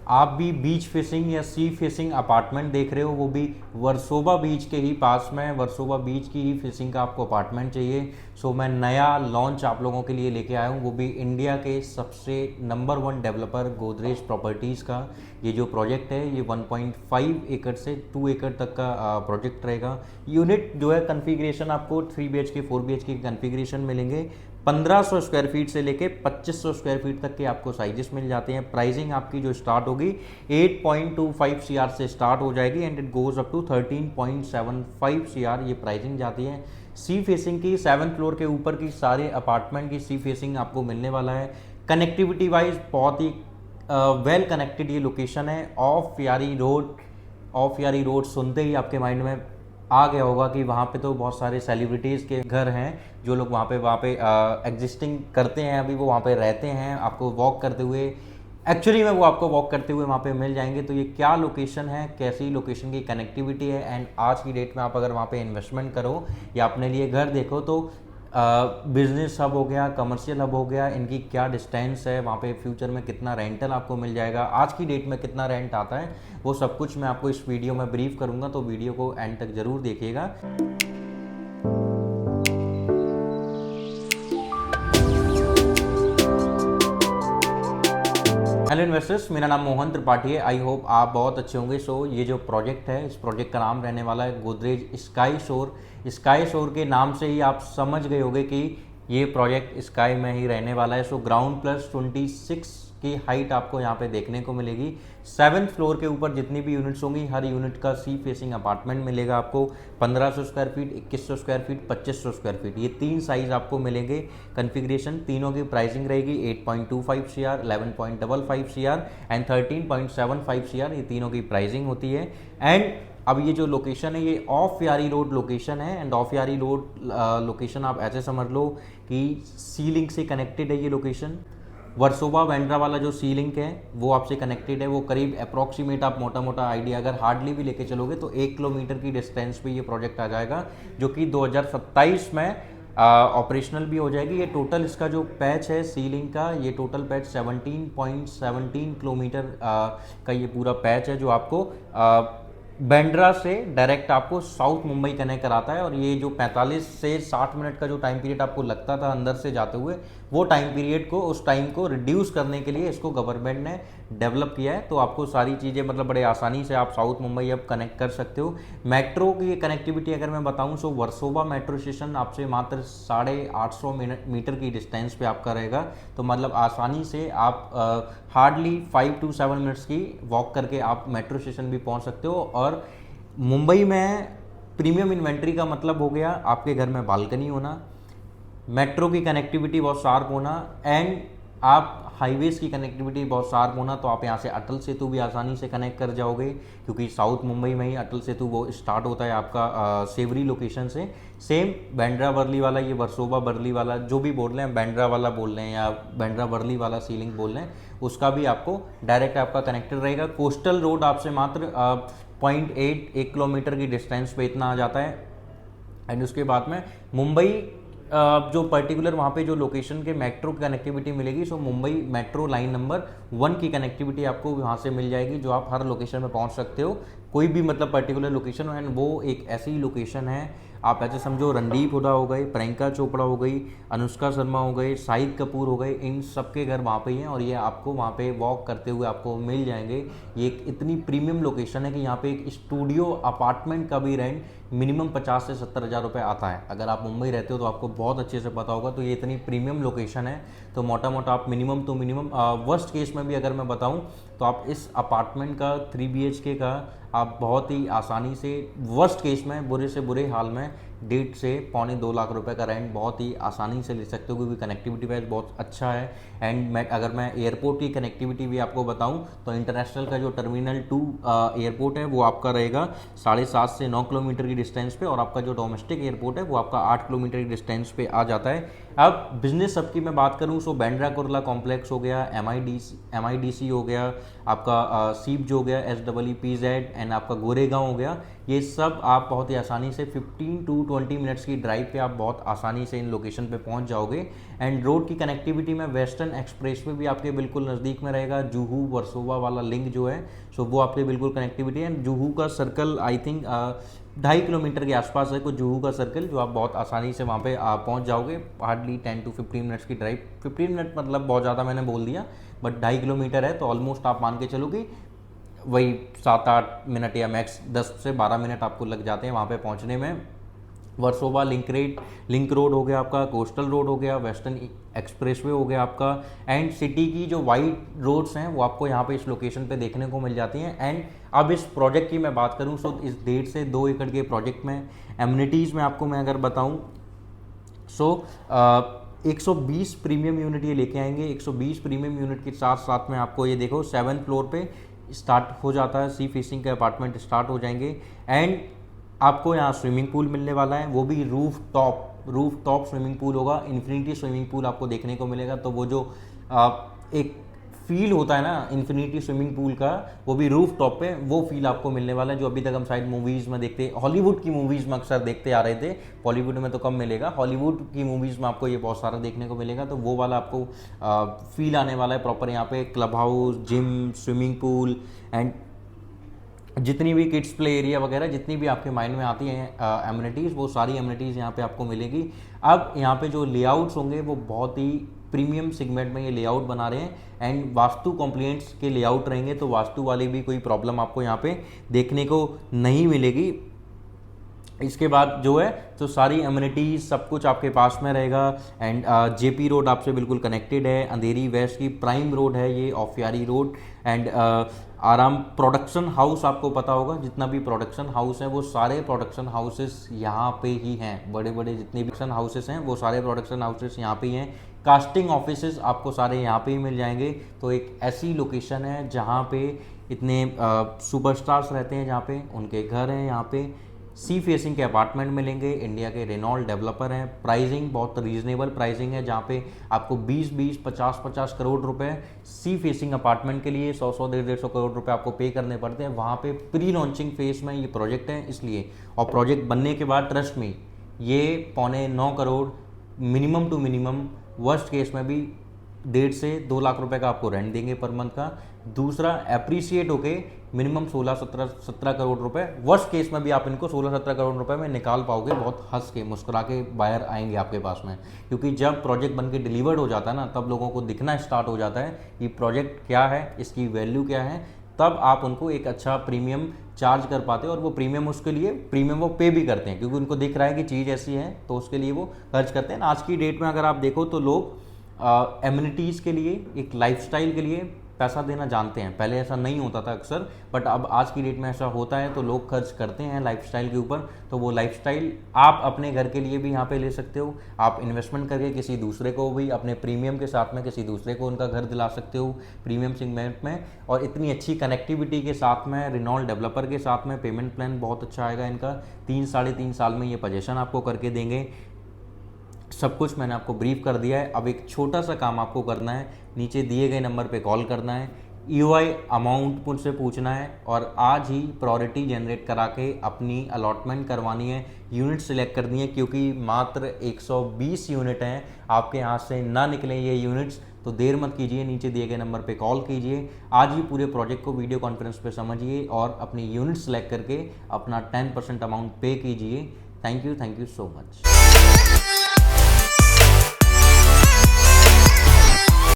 आप भी beach facing या सी फेसिंग अपार्टमेंट देख रहे हो, वो भी वर्सोवा बीच के ही पास में, वर्सोवा बीच की ही फेसिंग का आपको अपार्टमेंट चाहिए, सो मैं नया लॉन्च आप लोगों के लिए लेके आया हूँ, वो भी इंडिया के सबसे नंबर 1 डेवलपर गोदरेज प्रॉपर्टीज़ का। ये जो प्रोजेक्ट है ये 1.5 एकड़ से 2 एकड़ तक का प्रोजेक्ट रहेगा। यूनिट जो है कन्फिग्रेशन आपको 3 BHK 4 BHK के कन्फिग्रेशन मिलेंगे। 1500 स्क्वायर फीट से लेके 2500 स्क्वायर फीट तक के आपको साइजेस मिल जाते हैं। प्राइसिंग आपकी जो स्टार्ट होगी 8.25 CR से स्टार्ट हो जाएगी and it goes up to 13.75 CR ये प्राइसिंग जाती है। सी फेसिंग की 7th फ्लोर के ऊपर की सारे अपार्टमेंट की सी फेसिंग आपको मिलने वाला है। कनेक्टिविटी वाइज बहुत ही वेल कनेक्टेड ये लोकेशन है। ऑफ यारी रोड सुनते ही आपके माइंड में आ गया होगा कि वहाँ पे तो बहुत सारे सेलिब्रिटीज़ के घर हैं, जो लोग वहाँ पे एग्जिस्टिंग करते हैं, अभी वो वहाँ पे रहते हैं। आपको वॉक करते हुए, एक्चुअली में वो आपको वॉक करते हुए वहाँ पे मिल जाएंगे। तो ये क्या लोकेशन है, कैसी लोकेशन की कनेक्टिविटी है, एंड आज की डेट में आप अगर वहाँ पे इन्वेस्टमेंट करो या अपने लिए घर देखो तो बिजनेस हब हो गया, कमर्शियल हब हो गया, इनकी क्या डिस्टेंस है, वहाँ पे फ्यूचर में कितना रेंटल आपको मिल जाएगा, आज की डेट में कितना रेंट आता है, वो सब कुछ मैं आपको इस वीडियो में ब्रीफ करूँगा। तो वीडियो को एंड तक ज़रूर देखिएगा। हेलो इन्वेस्टर्स, मेरा नाम मोहन त्रिपाठी है। आई होप आप बहुत अच्छे होंगे। सो ये जो प्रोजेक्ट है, इस प्रोजेक्ट का नाम रहने वाला है गोदरेज स्काई शोर। स्काई शोर के नाम से ही आप समझ गए होंगे कि ये प्रोजेक्ट स्काई में ही रहने वाला है। सो ग्राउंड प्लस 26 की हाइट आपको यहाँ पे देखने को मिलेगी। 7th फ्लोर के ऊपर जितनी भी यूनिट्स होंगी, हर यूनिट का सी फेसिंग अपार्टमेंट मिलेगा आपको। 1500 square feet, 2100 square feet, 2500 square feet, ये 3 साइज आपको मिलेंगे। कन्फिग्रेशन तीनों की प्राइसिंग रहेगी 8.25 CR, 11.55 CR एंड 13.75 CR, ये तीनों की प्राइसिंग होती है। एंड अब ये जो लोकेशन है ये ऑफ यारी रोड लोकेशन है। एंड ऑफ यारी रोड लोकेशन आप ऐसे समझ लो कि सी लिंक से कनेक्टेड है ये लोकेशन। वर्सोवा बैंड्रा वाला जो सी लिंक है वो आपसे कनेक्टेड है। वो करीब अप्रॉक्सीमेट आप मोटा मोटा आइडिया अगर हार्डली भी लेके चलोगे तो 1 किलोमीटर की डिस्टेंस पे ये प्रोजेक्ट आ जाएगा, जो कि 2027 में ऑपरेशनल भी हो जाएगी। ये टोटल इसका जो पैच है सी लिंक का, ये टोटल पैच 17.17 किलोमीटर का ये पूरा पैच है, जो आपको बैंड्रा से डायरेक्ट आपको साउथ मुंबई कनेक्ट कराता है। और ये जो 45 से 60 मिनट का जो टाइम पीरियड आपको लगता था अंदर से जाते हुए, वो टाइम पीरियड को, उस टाइम को रिड्यूस करने के लिए इसको गवर्नमेंट ने डेवलप किया है। तो आपको सारी चीज़ें मतलब बड़े आसानी से आप साउथ मुंबई अब कनेक्ट कर सकते हो। मेट्रो की कनेक्टिविटी अगर मैं बताऊं तो वर्सोवा मेट्रो स्टेशन आपसे मात्र 850 मीटर की डिस्टेंस पे आपका रहेगा। तो मतलब आसानी से आप हार्डली 5 to 7 मिनट्स की वॉक करके आप मेट्रो स्टेशन भी पहुंच सकते हो। और मुंबई में प्रीमियम इन्वेंट्री का मतलब हो गया आपके घर में बालकनी होना, मेट्रो की कनेक्टिविटी बहुत शार्प होना, एंड आप हाईवेज की कनेक्टिविटी बहुत शार्प होना। तो आप यहाँ से अटल सेतु भी आसानी से कनेक्ट कर जाओगे, क्योंकि साउथ मुंबई में ही अटल सेतु वो स्टार्ट होता है आपका सेवरी लोकेशन से। सेम बैंड्रा वर्ली वाला, ये वर्सोवा वर्ली वाला जो भी बोल रहे हैं, बैंड्रा वाला बोल रहे हैं या बैंड्रा वर्ली वाला सीलिंग बोल रहे हैं, उसका भी आपको डायरेक्ट आपका कनेक्टेड रहेगा। कोस्टल रोड आपसे मात्र 1 किलोमीटर की डिस्टेंस पे इतना आ जाता है। एंड उसके बाद में मुंबई जो पर्टिकुलर वहाँ पे जो लोकेशन के मेट्रो की कनेक्टिविटी मिलेगी, सो मुंबई मेट्रो लाइन नंबर 1 की कनेक्टिविटी आपको वहाँ से मिल जाएगी, जो आप हर लोकेशन में पहुँच सकते हो, कोई भी मतलब पर्टिकुलर लोकेशन। एंड वो एक ऐसी लोकेशन है, आप ऐसे समझो रणदीप हुडा हो गए, प्रियंका चोपड़ा हो गई, अनुष्का शर्मा हो गए, शाहिद कपूर हो गए, इन सबके घर वहाँ पे ही हैं और ये आपको वहाँ पे वॉक करते हुए आपको मिल जाएंगे। ये एक इतनी प्रीमियम लोकेशन है कि यहाँ पे एक स्टूडियो अपार्टमेंट का भी रेंट मिनिमम 50 से 70 हज़ार रुपये आता है। अगर आप मुंबई रहते हो तो आपको बहुत अच्छे से पता होगा। तो ये इतनी प्रीमियम लोकेशन है, तो मोटा मोटा आप मिनिमम तो मिनिमम वर्स्ट केस में भी अगर मैं बताऊं तो आप इस अपार्टमेंट का 3 BHK का आप बहुत ही आसानी से, वर्स्ट केस में बुरे से बुरे हाल में 1.5 से पौने 2 लाख रुपए का रेंट बहुत ही आसानी से ले सकते हो, क्योंकि कनेक्टिविटी वाइज बहुत अच्छा है। एंड अगर मैं एयरपोर्ट की कनेक्टिविटी भी आपको बताऊं तो इंटरनेशनल का जो टर्मिनल 2 एयरपोर्ट है वो आपका रहेगा 7.5 से 9 किलोमीटर की डिस्टेंस पे, और आपका जो डोमेस्टिक एयरपोर्ट है वो आपका 8 किलोमीटर की डिस्टेंस पे आ जाता है। अब बिजनेस सब की मैं बात करूं तो बैंड्रा कुर्ला कॉम्प्लेक्स हो गया, MIDC हो गया, आपका सीप जो हो गया SEEPZ एंड आपका गोरेगांव हो गया, ये सब आप बहुत ही आसानी से 15 to 20 मिनट्स की ड्राइव पे आप बहुत आसानी से इन लोकेशन पे पहुंच जाओगे। एंड रोड की कनेक्टिविटी में वेस्टर्न एक्सप्रेस वे भी आपके बिल्कुल नज़दीक में रहेगा, जुहू वर्सोवा वाला लिंक जो है सो वो आपके बिल्कुल कनेक्टिविटी है। एंड जुहू का सर्कल आई थिंक 2.5 किलोमीटर के आसपास है कुछ जुहू का सर्कल, जो आप बहुत आसानी से वहाँ पे पहुँच जाओगे। हार्डली 10 to 15 मिनट्स की ड्राइव, 15 मिनट मतलब बहुत ज़्यादा मैंने बोल दिया, बट 2.5 किलोमीटर है तो ऑलमोस्ट आप मान के चलो कि वही 7-8 मिनट या मैक्स 10 से 12 मिनट आपको लग जाते हैं वहाँ पे पहुँचने में। वर्सोवा लिंक रोड हो गया आपका, कोस्टल रोड हो गया, वेस्टर्न एक्सप्रेसवे हो गया आपका, एंड सिटी की जो वाइड रोड्स हैं वो आपको यहाँ पे इस लोकेशन पे देखने को मिल जाती हैं। एंड अब इस प्रोजेक्ट की मैं बात करूँ तो इस 1.5 से 2 एकड़ के प्रोजेक्ट में एमिनिटीज़ में आपको मैं अगर बताऊँ सो 120 प्रीमियम यूनिट ये लेके आएंगे। 120 प्रीमियम यूनिट के साथ साथ में आपको ये देखो 7th फ्लोर पे स्टार्ट हो जाता है, सी फेसिंग के अपार्टमेंट स्टार्ट हो जाएंगे। एंड आपको यहाँ स्विमिंग पूल मिलने वाला है, वो भी रूफ टॉप स्विमिंग पूल होगा, इन्फिनिटी स्विमिंग पूल आपको देखने को मिलेगा। तो वो जो एक फील होता है ना इन्फिनिटी स्विमिंग पूल का, वो भी रूफ टॉप पे वो फील आपको मिलने वाला है, जो अभी तक हम शायद मूवीज़ में देखते, हॉलीवुड की मूवीज़ में अक्सर देखते आ रहे थे। बॉलीवुड में तो कम मिलेगा, हॉलीवुड की मूवीज़ में आपको ये बहुत सारा देखने को मिलेगा। तो वो वाला आपको फील आने वाला है प्रॉपर। यहाँ पे club house, gym, swimming pool and जितनी भी किड्स प्ले एरिया वगैरह जितनी भी आपके माइंड में आती हैं एमिनिटीज़, वो सारी एमिनिटीज़ यहाँ पे आपको मिलेगी। अब यहाँ पे जो लेआउट्स होंगे वो बहुत ही प्रीमियम सेगमेंट में ये लेआउट बना रहे हैं एंड वास्तु कॉम्प्लिएंट्स के लेआउट रहेंगे, तो वास्तु वाली भी कोई प्रॉब्लम आपको यहाँ पे देखने को नहीं मिलेगी। इसके बाद जो है तो सारी एमिनिटीज सब कुछ आपके पास में रहेगा। एंड जेपी रोड आपसे बिल्कुल कनेक्टेड है, अंधेरी वेस्ट की प्राइम रोड है ये, ऑफियारी रोड। एंड आराम प्रोडक्शन हाउस आपको पता होगा, जितना भी प्रोडक्शन हाउस है वो सारे प्रोडक्शन हाउसेस यहाँ पे ही हैं, बड़े बड़े जितने भी प्रोडक्शन हाउसेस हैं वो सारे प्रोडक्शन हाउसेस यहाँ पे ही हैं। कास्टिंग ऑफिसेस आपको सारे यहाँ पे ही मिल जाएंगे। तो एक ऐसी लोकेशन है जहाँ पे इतने सुपरस्टार्स रहते हैं, जहाँ पे उनके घर हैं, यहाँ पे सी फेसिंग के अपार्टमेंट मिलेंगे, इंडिया के रेनॉल्ड डेवलपर हैं। प्राइसिंग बहुत रीजनेबल प्राइसिंग है, जहाँ पे आपको 20-20, 50-50 करोड़ रुपए सी फेसिंग अपार्टमेंट के लिए 100-100, 150 करोड़ रुपए आपको पे करने पड़ते हैं। वहाँ पे प्री लॉन्चिंग फेज में ये प्रोजेक्ट है इसलिए, और प्रोजेक्ट बनने के बाद ट्रस्ट में ये 9.25 crore minimum to minimum, worst case में भी 1.5 से 2 लाख रुपए का आपको रेंट देंगे पर मंथ का। दूसरा एप्रिसिएट होके मिनिमम 16-17 करोड़ रुपए, वर्स्ट केस में भी आप इनको 16-17 करोड़ रुपए में निकाल पाओगे, बहुत हंस के मुस्कुरा के बाहर आएंगे आपके पास में। क्योंकि जब प्रोजेक्ट बन के डिलीवर्ड हो जाता है ना, तब लोगों को दिखना स्टार्ट हो जाता है कि प्रोजेक्ट क्या है, इसकी वैल्यू क्या है, तब आप उनको एक अच्छा प्रीमियम चार्ज कर पाते हो। और वो प्रीमियम उसके लिए प्रीमियम वो पे भी करते हैं, क्योंकि उनको दिख रहा है कि चीज़ ऐसी है तो उसके लिए वो खर्च करते हैं। आज की डेट में अगर आप देखो तो लोग एमिनिटीज़ के लिए, एक लाइफस्टाइल के लिए पैसा देना जानते हैं। पहले ऐसा नहीं होता था अक्सर, बट अब आज की डेट में ऐसा होता है, तो लोग खर्च करते हैं लाइफस्टाइल के ऊपर। तो वो लाइफस्टाइल आप अपने घर के लिए भी यहाँ पे ले सकते हो, आप इन्वेस्टमेंट करके किसी दूसरे को भी अपने प्रीमियम के साथ में किसी दूसरे को उनका घर दिला सकते हो प्रीमियम सेगमेंट में। और इतनी अच्छी कनेक्टिविटी के साथ में, रेनॉल्ड डेवलपर के साथ में, पेमेंट प्लान बहुत अच्छा आएगा इनका। 3-3.5 साल में ये पोजीशन आपको करके देंगे। सब कुछ मैंने आपको ब्रीफ कर दिया है। अब एक छोटा सा काम आपको करना है, नीचे दिए गए नंबर पे कॉल करना है, ईओआई अमाउंट मुझसे पूछना है और आज ही प्रायोरिटी जनरेट करा के अपनी अलॉटमेंट करवानी है, यूनिट सिलेक्ट करनी है। क्योंकि मात्र 120 यूनिट हैं, आपके यहाँ से ना निकलें ये यूनिट्स, तो देर मत कीजिए, नीचे दिए गए नंबर पे कॉल कीजिए। आज ही पूरे प्रोजेक्ट को वीडियो कॉन्फ्रेंस पे समझिए और अपनी यूनिट सेलेक्ट करके अपना 10% अमाउंट पे कीजिए। Thank you so much.